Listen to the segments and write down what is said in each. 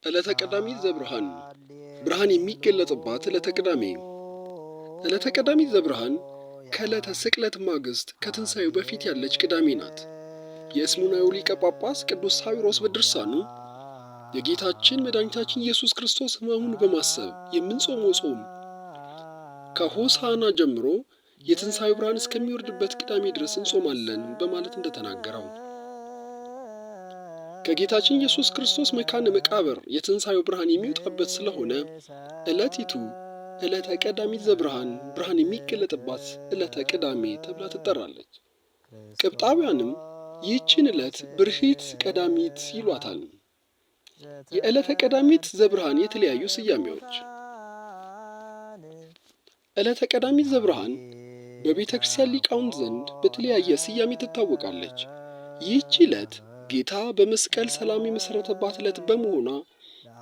ዕለተ ቀዳሚት ዘብርሃን ብርሃን የሚገለጥባት ዕለተ ቅዳሜ። ዕለተ ቀዳሚት ዘብርሃን ከዕለተ ስቅለት ማግስት ከትንሣኤው በፊት ያለች ቅዳሜ ናት። የእስሙናዊው ሊቀ ጳጳስ ቅዱስ ሳዊሮስ በድርሳኑ የጌታችን መድኃኒታችን ኢየሱስ ክርስቶስ ሕማሙን በማሰብ የምንጾመው ጾም ከሆሳዕና ጀምሮ የትንሣኤው ብርሃን እስከሚወርድበት ቅዳሜ ድረስ እንጾማለን በማለት እንደተናገረው ከጌታችን ኢየሱስ ክርስቶስ መካነ መቃብር የትንሣኤው ብርሃን የሚወጣበት ስለሆነ ዕለቲቱ ዕለተ ቀዳሚት ዘብርሃን ብርሃን የሚገለጥባት ዕለተ ቅዳሜ ተብላ ትጠራለች። ቅብጣውያንም ይህችን ዕለት ብርሂት ቀዳሚት ይሏታል። የዕለተ ቀዳሚት ዘብርሃን የተለያዩ ስያሜዎች። ዕለተ ቀዳሚት ዘብርሃን በቤተ ክርስቲያን ሊቃውንት ዘንድ በተለያየ ስያሜ ትታወቃለች። ይህች ዕለት ጌታ በመስቀል ሰላም የመሠረተባት ዕለት በመሆኗ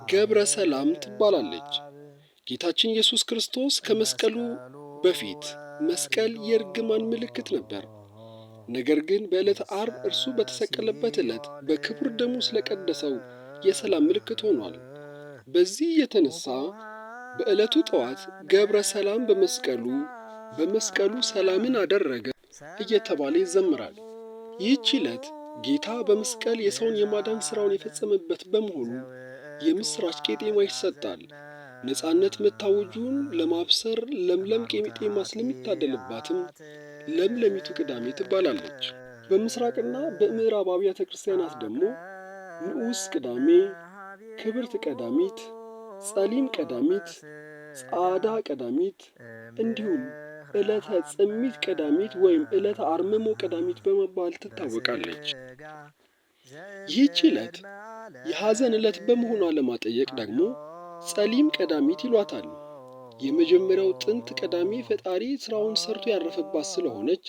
ገብረ ሰላም ትባላለች። ጌታችን ኢየሱስ ክርስቶስ ከመስቀሉ በፊት መስቀል የእርግማን ምልክት ነበር። ነገር ግን በዕለተ ዓርብ እርሱ በተሰቀለበት ዕለት በክቡር ደሙ ስለቀደሰው የሰላም ምልክት ሆኗል። በዚህ የተነሳ በዕለቱ ጠዋት ገብረ ሰላም በመስቀሉ ሰላምን አደረገ እየተባለ ይዘምራል። ይህች ዕለት ጌታ በመስቀል የሰውን የማዳን ሥራውን የፈጸመበት በመሆኑ የምሥራች ቄጤማ ይሰጣል። ነፃነት መታወጁን ለማብሰር ለምለም ቄጤማ ስለሚታደልባትም ለምለሚቱ ቅዳሜ ትባላለች። በምስራቅና በምዕራብ አብያተ ክርስቲያናት ደግሞ ንዑስ ቅዳሜ፣ ክብርት ቀዳሚት፣ ጸሊም ቀዳሚት፣ ጻዕዳ ቀዳሚት እንዲሁም ዕለተ ጽሚት ቀዳሚት ወይም ዕለተ አርምሞ ቀዳሚት በመባል ትታወቃለች። ይህች ዕለት የሐዘን ዕለት በመሆኗ ለማጠየቅ ደግሞ ጸሊም ቀዳሚት ይሏታል። የመጀመሪያው ጥንት ቀዳሚ ፈጣሪ ሥራውን ሰርቶ ያረፈባት ስለሆነች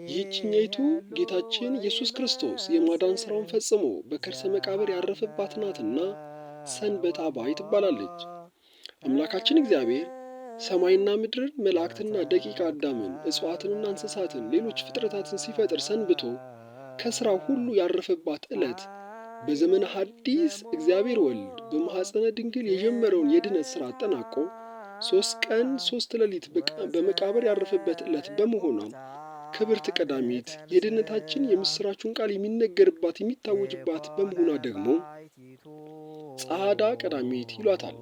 ይህችኛይቱ ጌታችን ኢየሱስ ክርስቶስ የማዳን ሥራውን ፈጽሞ በከርሰ መቃብር ያረፈባት ናትና ሰንበተ አባይ ትባላለች። አምላካችን እግዚአብሔር ሰማይና ምድርን መላእክትና ደቂቀ አዳምን እጽዋትንና እንስሳትን ሌሎች ፍጥረታትን ሲፈጥር ሰንብቶ ከሥራው ሁሉ ያረፈባት ዕለት በዘመነ ሐዲስ እግዚአብሔር ወልድ በማኅፀነ ድንግል የጀመረውን የድነት ሥራ አጠናቆ 3 ቀን 3 ሌሊት በመቃብር ያረፈበት ዕለት በመሆኗ ክብርት ቀዳሚት የድነታችን የምሥራቹን ቃል የሚነገርባት የሚታወጅባት በመሆኗ ደግሞ ጻዕዳ ቀዳሚት ይሏታል።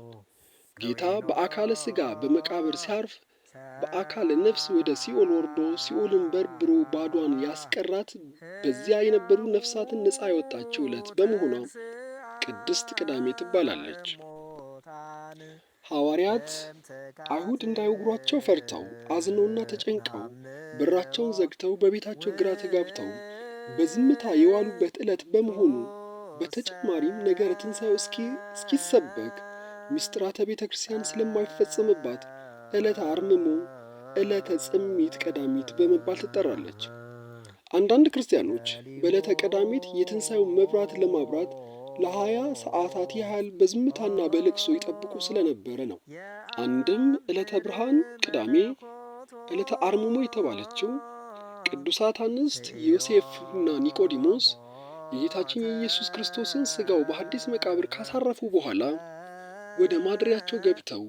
ጌታ በአካለ ሥጋ በመቃብር ሲያርፍ በአካለ ነፍስ ወደ ሲኦል ወርዶ ሲኦልን በርብሮ ባዷን ያስቀራት በዚያ የነበሩ ነፍሳትን ነፃ ያወጣችው ዕለት በመሆኗ ቅድስት ቅዳሜ ትባላለች። ሐዋርያት አይሁድ እንዳይወግሯቸው ፈርተው አዝነውና ተጨንቀው በራቸውን ዘግተው በቤታቸው ግራ ተጋብተው በዝምታ የዋሉበት ዕለት በመሆኑ በተጨማሪም ነገረ ትንሣኤው እስኪሰበክ ምስጢራተ ቤተ ክርስቲያን ስለማይፈጸምባት ዕለተ አርምሞ ዕለተ ጽሚት ቀዳሚት በመባል ትጠራለች። አንዳንድ ክርስቲያኖች በዕለተ ቀዳሚት የትንሣኤውን መብራት ለማብራት ለ20 ሰዓታት ያህል በዝምታና በልቅሶ ይጠብቁ ስለነበረ ነው። አንድም ዕለተ ብርሃን ቅዳሜ ዕለተ አርምሞ የተባለችው ቅዱሳት አንስት ዮሴፍና ኒቆዲሞስ የጌታችን የኢየሱስ ክርስቶስን ሥጋው በሐዲስ መቃብር ካሳረፉ በኋላ ወደ ማደሪያቸው ገብተው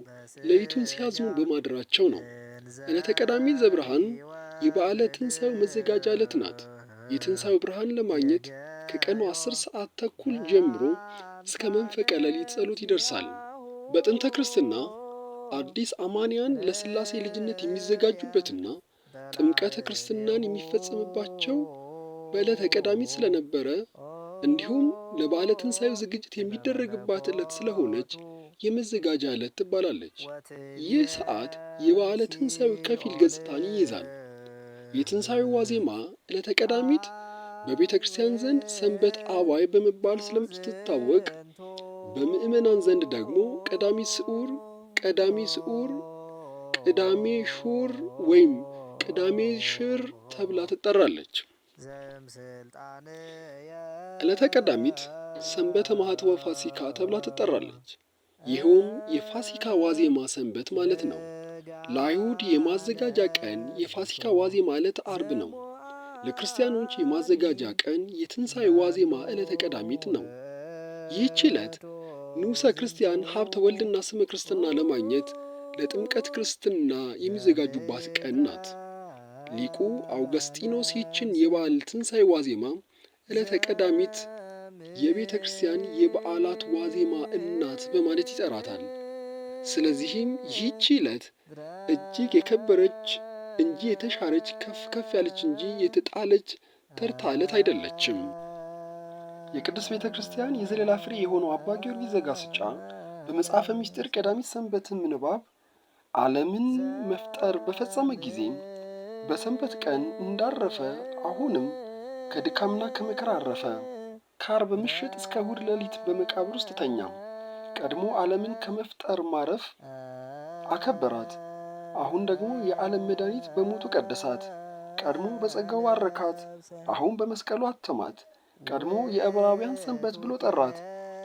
ሌሊቱን ሲያዝኑ በማደራቸው ነው። ዕለተ ቀዳሚት ዘብርሃን የበዓለ ትንሣኤው መዘጋጃ ዕለት ናት። የትንሣኤው ብርሃን ለማግኘት ከቀኑ 10 ሰዓት ተኩል ጀምሮ እስከ መንፈቀ ሌሊት ጸሎት ይደርሳል። በጥንተ ክርስትና አዲስ አማንያን ለሥላሴ ልጅነት የሚዘጋጁበትና ጥምቀተ ክርስትናን የሚፈጸምባቸው በዕለተ ቀዳሚት ስለነበረ እንዲሁም ለበዓለ ትንሣኤው ዝግጅት የሚደረግባት ዕለት ስለሆነች የመዘጋጃ ዕለት ትባላለች። ይህ ሰዓት የበዓለ ትንሣኤው ከፊል ገጽታን ይይዛል። የትንሣኤው ዋዜማ ዕለተ ቀዳሚት በቤተ ክርስቲያን ዘንድ ሰንበት አባይ በመባል ስለምትታወቅ በምዕመናን ዘንድ ደግሞ ቀዳሚ ስዑር፣ ቅዳሜ ሹር ወይም ቅዳሜ ሽር ተብላ ትጠራለች። ዕለተ ቀዳሚት ሰንበተ ማኅተመ ፋሲካ ተብላ ትጠራለች። ይኸውም የፋሲካ ዋዜማ ሰንበት ማለት ነው። ለአይሁድ የማዘጋጃ ቀን የፋሲካ ዋዜማ ዕለተ ዓርብ ነው። ለክርስቲያኖች የማዘጋጃ ቀን የትንሣኤ ዋዜማ ዕለተ ቀዳሚት ነው። ይህች ዕለት ንዑሰ ክርስቲያን ሀብተ ወልድና ስመ ክርስትና ለማግኘት ለጥምቀት ክርስትና የሚዘጋጁባት ቀን ናት። ሊቁ አውገስጢኖስ ይህችን የበዓል ትንሣኤ ዋዜማ ዕለተ ቀዳሚት የቤተ ክርስቲያን የበዓላት ዋዜማ እናት በማለት ይጠራታል። ስለዚህም ይህች ዕለት እጅግ የከበረች እንጂ የተሻረች፣ ከፍ ከፍ ያለች እንጂ የተጣለች ተርታ ዕለት አይደለችም። የቅድስት ቤተ ክርስቲያን የዘለላ ፍሬ የሆነው አባ ጊዮርጊስ ዘጋስጫ በመጽሐፈ ምስጢር ቀዳሚት ሰንበትን ምንባብ ዓለምን መፍጠር በፈጸመ ጊዜ በሰንበት ቀን እንዳረፈ አሁንም ከድካምና ከመከራ አረፈ። ከዓርብ ምሽት እስከ እሑድ ሌሊት በመቃብር ውስጥ ተኛ። ቀድሞ ዓለምን ከመፍጠር ማረፍ አከበራት። አሁን ደግሞ የዓለም መድኃኒት በሞቱ ቀደሳት። ቀድሞ በጸጋው ባረካት፣ አሁን በመስቀሉ አተማት። ቀድሞ የዕብራውያን ሰንበት ብሎ ጠራት፣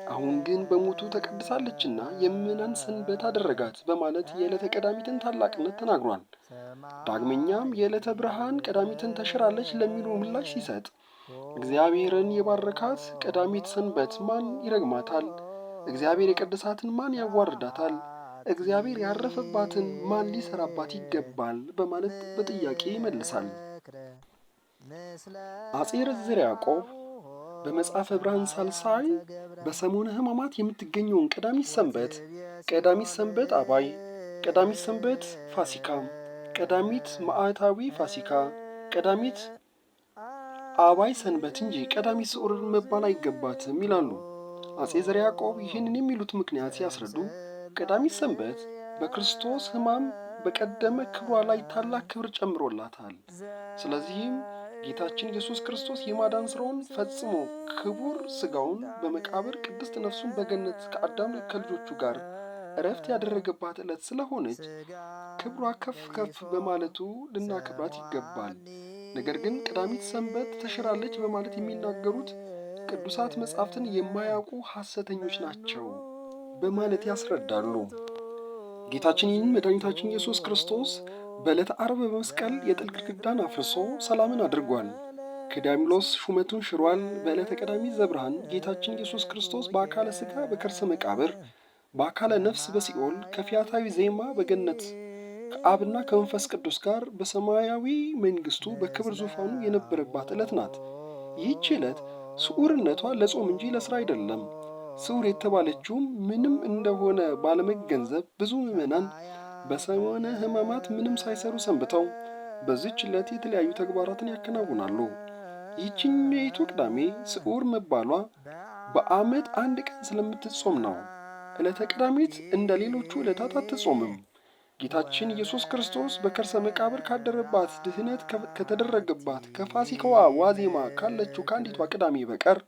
አሁን ግን በሞቱ ተቀድሳለችና የምዕመናን ሰንበት አደረጋት በማለት የዕለተ ቀዳሚትን ታላቅነት ተናግሯል። ዳግመኛም የዕለተ ብርሃን ቀዳሚትን ተሽራለች ለሚሉ ምላሽ ሲሰጥ እግዚአብሔርን የባረካት ቀዳሚት ሰንበት ማን ይረግማታል? እግዚአብሔር የቀደሳትን ማን ያዋርዳታል? እግዚአብሔር ያረፈባትን ማን ሊሰራባት ይገባል? በማለት በጥያቄ ይመልሳል። አጼ ዘርዓ ያዕቆብ በመጽሐፈ ብርሃን ሳልሳይ በሰሙነ ሕማማት የምትገኘውን ቀዳሚት ሰንበት አባይ፣ ቀዳሚት ሰንበት ፋሲካ፣ ቀዳሚት ማዕታዊ ፋሲካ፣ ቀዳሚት አባይ ሰንበት እንጂ ቀዳሚት ስዑር መባል አይገባትም ይላሉ። አጼ ዘርዓ ያዕቆብ ይህንን የሚሉት ምክንያት ሲያስረዱ ቀዳሚት ሰንበት በክርስቶስ ሕማም በቀደመ ክብሯ ላይ ታላቅ ክብር ጨምሮላታል። ስለዚህም ጌታችን ኢየሱስ ክርስቶስ የማዳን ሥራውን ፈጽሞ ክቡር ሥጋውን በመቃብር ቅድስት ነፍሱን በገነት ከአዳም ከልጆቹ ጋር እረፍት ያደረገባት ዕለት ስለሆነች ክብሯ ከፍ ከፍ በማለቱ ልናከብራት ይገባል። ነገር ግን ቀዳሚት ሰንበት ተሽራለች በማለት የሚናገሩት ቅዱሳት መጻሕፍትን የማያውቁ ሐሰተኞች ናቸው በማለት ያስረዳሉ። ጌታችን ይህን መድኃኒታችን ኢየሱስ ክርስቶስ በዕለተ ዓርብ በመስቀል የጥል ግድግዳን አፍርሶ ሰላምን አድርጓል። ከዲያብሎስ ሹመቱን ሽሯል። በዕለተ ቀዳሚት ዘብርሃን ጌታችን ኢየሱስ ክርስቶስ በአካለ ሥጋ በከርሰ መቃብር፣ በአካለ ነፍስ በሲኦል፣ ከፊያታዊ ዜማ በገነት ከአብና ከመንፈስ ቅዱስ ጋር በሰማያዊ መንግሥቱ በክብር ዙፋኑ የነበረባት ዕለት ናት። ይህች ዕለት ስዑርነቷ ለጾም እንጂ ለሥራ አይደለም። ስዑር የተባለችውም ምንም እንደሆነ ባለመገንዘብ ብዙ ምዕመናን በሰሙነ ሕማማት ምንም ሳይሰሩ ሰንብተው በዚህች ዕለት የተለያዩ ተግባራትን ያከናውናሉ። ይህችኛይቱ ቅዳሜ ስዑር መባሏ በዓመት አንድ ቀን ስለምትጾም ነው። ዕለተ ቀዳሚት እንደ ሌሎቹ ዕለታት አትጾምም። ጌታችን ኢየሱስ ክርስቶስ በከርሰ መቃብር ካደረባት፣ ድህነት ከተደረገባት ከፋሲካዋ ዋዜማ ካለችው ከአንዲቷ ቅዳሜ በቀር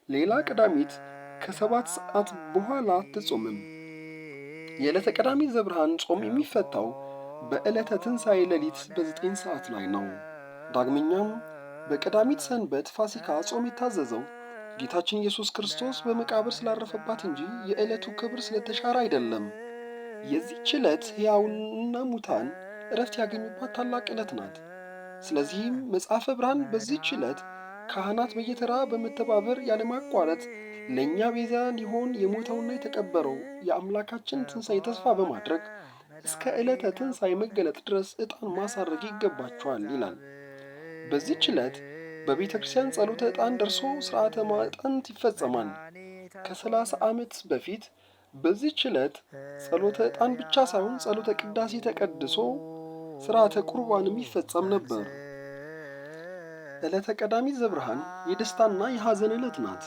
ሌላ ቀዳሚት ከ7 ሰዓት በኋላ አትጾምም። የዕለተ ቀዳሚት ዘብርሃን ጾም የሚፈታው በዕለተ ትንሣኤ ሌሊት በ9 ሰዓት ላይ ነው። ዳግመኛም በቀዳሚት ሰንበት ፋሲካ ጾም የታዘዘው ጌታችን ኢየሱስ ክርስቶስ በመቃብር ስላረፈባት እንጂ የዕለቱ ክብር ስለተሻረ አይደለም። የዚህች ዕለት ሕያዋንና ሙታን ዕረፍት ያገኙባት ታላቅ ዕለት ናት። ስለዚህም መጽሐፈ ብርሃን በዚህች ዕለት ካህናት በየተራ በመተባበር ያለማቋረጥ ለእኛ ቤዛ ሊሆን የሞተውና የተቀበረው የአምላካችን ትንሣኤ ተስፋ በማድረግ እስከ ዕለተ ትንሣኤ መገለጥ ድረስ ዕጣን ማሳረግ ይገባቸዋል ይላል። በዚህች ዕለት በቤተ ክርስቲያን ጸሎተ ዕጣን ደርሶ ሥርዓተ ማዕጠንት ይፈጸማል። ከ30 ዓመት በፊት በዚህች ዕለት ጸሎተ ዕጣን ብቻ ሳይሆን ጸሎተ ቅዳሴ ተቀድሶ ሥርዓተ ቁርባንም ይፈጸም ነበር። ዕለተ ቀዳሚት ዘብርሃን የደስታና የሐዘን ዕለት ናት።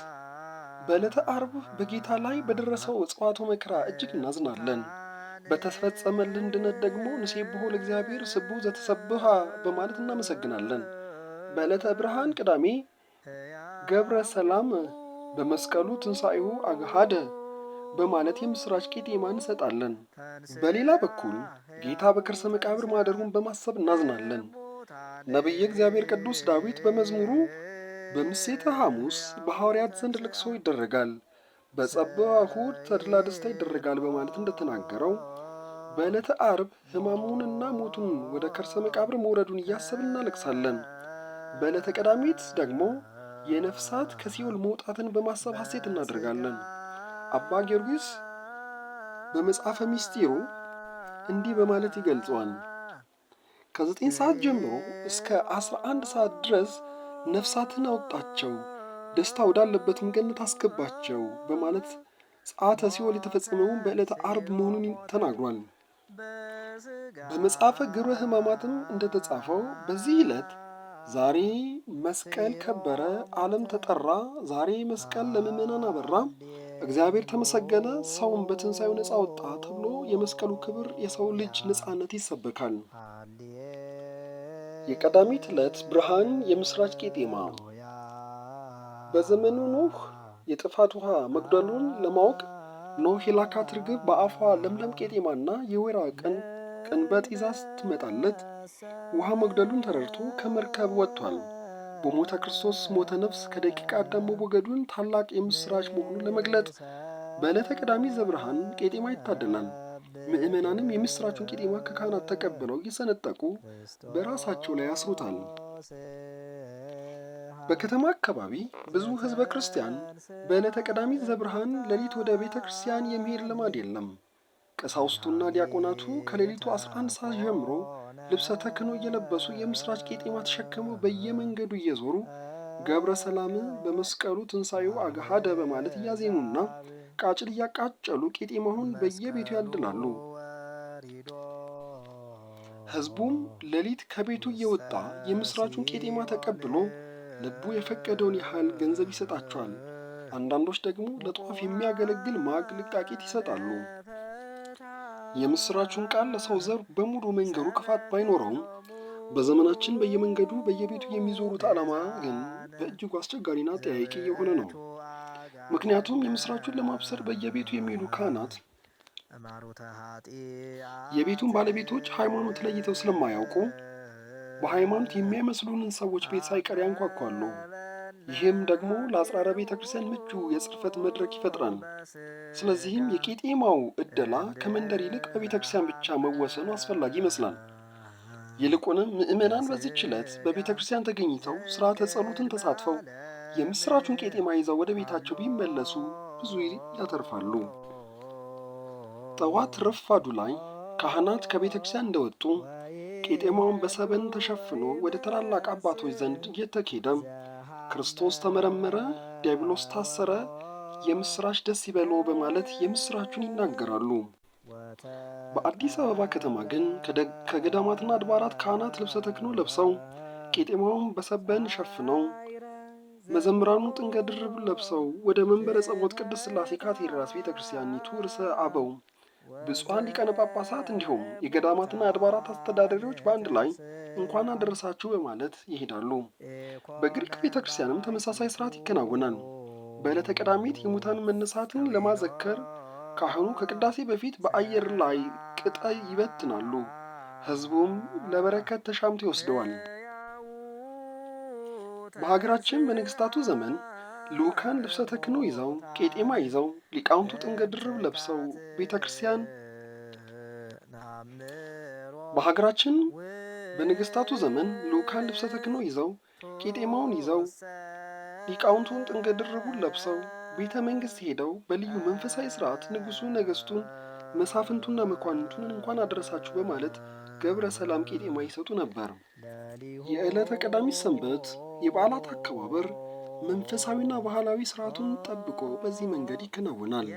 በዕለተ ዓርብ በጌታ ላይ በደረሰው እጽዋቱ መከራ እጅግ እናዝናለን። በተፈጸመልን ድነት ደግሞ ንሴብሖ ለእግዚአብሔር ስቡሕ ዘተሰብሐ በማለት እናመሰግናለን። በዕለተ ብርሃን ቅዳሜ ገብረ ሰላም በመስቀሉ ትንሣኤሁ አግሃደ በማለት የምሥራች ቄጤማ እንሰጣለን። በሌላ በኩል ጌታ በከርሰ መቃብር ማደሩን በማሰብ እናዝናለን። ነቢየ እግዚአብሔር ቅዱስ ዳዊት በመዝሙሩ በምሴተ ሐሙስ በሐዋርያት ዘንድ ልቅሶ ይደረጋል፣ በጸብዓ እሑድ ተድላ ደስታ ይደረጋል በማለት እንደተናገረው በዕለተ ዓርብ ሕማሙንና ሞቱን ወደ ከርሰ መቃብር መውረዱን እያሰብን እናለቅሳለን። በዕለተ ቀዳሚት ደግሞ የነፍሳት ከሲኦል መውጣትን በማሰብ ሐሴት እናደርጋለን። አባ ጊዮርጊስ በመጽሐፈ ምስጢሩ እንዲህ በማለት ይገልጸዋል። ከ9 ሰዓት ጀምሮ እስከ 11 ሰዓት ድረስ ነፍሳትን አወጣቸው፣ ደስታ ወዳለበትም ገነት አስገባቸው በማለት ጸአተ ሲኦል የተፈጸመውን በዕለተ ዓርብ መሆኑን ተናግሯል። በመጽሐፈ ግብረ ሕማማትም እንደተጻፈው በዚህ ዕለት ዛሬ መስቀል ከበረ፣ ዓለም ተጠራ፣ ዛሬ መስቀል ለምዕመናን አበራ፣ እግዚአብሔር ተመሰገነ፣ ሰውን በትንሣኤው ነፃ ወጣ ተብሎ የመስቀሉ ክብር የሰው ልጅ ነፃነት ይሰበካል። የቀዳሚት ዕለት ብርሃን የምስራች ቄጤማ። በዘመኑ ኖህ የጥፋት ውሃ መጉደሉን ለማወቅ ኖህ የላካት ርግብ በአፏ ለምለም ቄጤማና የወይራ ቀንበጥ ይዛ ስትመጣለት ውሃ መጉደሉን ተረድቶ ከመርከብ ወጥቷል። በሞተ ክርስቶስ ሞተ ነፍስ ከደቂቀ አዳም መወገዱን ታላቅ የምስራች መሆኑን ለመግለጥ በዕለተ ቀዳሚት ዘብርሃን ቄጤማ ይታደላል። ምዕመናንም የምስራቹን ቄጤማ ከካህናት ተቀብለው እየሰነጠቁ በራሳቸው ላይ ያስሩታል። በከተማ አካባቢ ብዙ ሕዝበ ክርስቲያን በዕለተ ቀዳሚት ዘብርሃን ሌሊት ወደ ቤተ ክርስቲያን የሚሄድ ልማድ የለም። ቀሳውስቱና ዲያቆናቱ ከሌሊቱ 11 ሰዓት ጀምሮ ልብሰ ተክህኖ እየለበሱ የምስራች ቄጤማ ተሸክመው በየመንገዱ እየዞሩ ገብረ ሰላም በመስቀሉ ትንሣኤው አግሃደ በማለት እያዜሙና ቃጭል እያቃጨሉ ቄጤማውን በየቤቱ ያድላሉ። ሕዝቡም ሌሊት ከቤቱ እየወጣ የምስራቹን ቄጤማ ተቀብሎ ልቡ የፈቀደውን ያህል ገንዘብ ይሰጣቸዋል። አንዳንዶች ደግሞ ለጧፍ የሚያገለግል ማግ ልቃቂት ይሰጣሉ። የምስራቹን ቃል ለሰው ዘር በሙሉ መንገሩ ክፋት ባይኖረውም በዘመናችን በየመንገዱ በየቤቱ የሚዞሩት ዓላማ ግን በእጅጉ አስቸጋሪና ጠያቂ የሆነ ነው። ምክንያቱም የምስራቹን ለማብሰር በየቤቱ የሚሄዱ ካህናት የቤቱን ባለቤቶች ሃይማኖት ለይተው ስለማያውቁ በሃይማኖት የሚያመስሉንን ሰዎች ቤት ሳይቀር ያንኳኳሉ። ይህም ደግሞ ለአጽራረ ቤተ ክርስቲያን ምቹ የጽርፈት መድረክ ይፈጥራል። ስለዚህም የቄጤማው ዕደላ ከመንደር ይልቅ በቤተ ክርስቲያን ብቻ መወሰኑ አስፈላጊ ይመስላል። ይልቁንም ምዕመናን በዚህች ዕለት በቤተ ክርስቲያን ተገኝተው ሥርዓተ ጸሎትን ተሳትፈው የምስራቹን ቄጤማ ይዘው ወደ ቤታቸው ቢመለሱ ብዙ ያተርፋሉ። ጠዋት ረፋዱ ላይ ካህናት ከቤተ ክርስቲያን እንደወጡ ቄጤማውን በሰበን ተሸፍኖ ወደ ታላላቅ አባቶች ዘንድ እየተኬደ ክርስቶስ ተመረመረ፣ ዲያብሎስ ታሰረ፣ የምስራች ደስ ይበለው በማለት የምስራቹን ይናገራሉ። በአዲስ አበባ ከተማ ግን ከገዳማትና አድባራት ካህናት ልብሰ ተክህኖ ለብሰው ቄጤማውን በሰበን ሸፍነው መዘምራኑ ጥንገ ድርብ ለብሰው ወደ መንበረ ጸባዖት ቅድስት ሥላሴ ካቴድራል ቤተ ክርስቲያኒቱ ርዕሰ አበው ብፁዓን ሊቃነ ጳጳሳት እንዲሁም የገዳማትና አድባራት አስተዳዳሪዎች በአንድ ላይ እንኳን አደረሳችሁ በማለት ይሄዳሉ። በግሪክ ቤተ ክርስቲያንም ተመሳሳይ ስርዓት ይከናወናል። በዕለተ ቀዳሚት የሙታን መነሳትን ለማዘከር ካህኑ ከቅዳሴ በፊት በአየር ላይ ቅጠል ይበትናሉ። ሕዝቡም ለበረከት ተሻምቶ ይወስደዋል። በሀገራችን በነገሥታቱ ዘመን ልኡካን ልብሰ ተክህኖ ይዘው ቄጤማ ይዘው ሊቃውንቱ ጥንገ ድርብ ለብሰው ቤተ ክርስቲያን በሀገራችን በነገሥታቱ ዘመን ልኡካን ልብሰ ተክህኖ ይዘው ቄጤማውን ይዘው ሊቃውንቱን ጥንገ ድርቡን ለብሰው ቤተ መንግሥት ሄደው በልዩ መንፈሳዊ ሥርዓት ንጉሡ ነገሥቱን መሳፍንቱና መኳንንቱን እንኳን አደረሳችሁ በማለት ገብረ ሰላም ቄጤማ ይሰጡ ነበር። የዕለተ ቀዳሚት ሰንበት የበዓላት አከባበር መንፈሳዊና ባህላዊ ሥርዓቱን ጠብቆ በዚህ መንገድ ይከናወናል።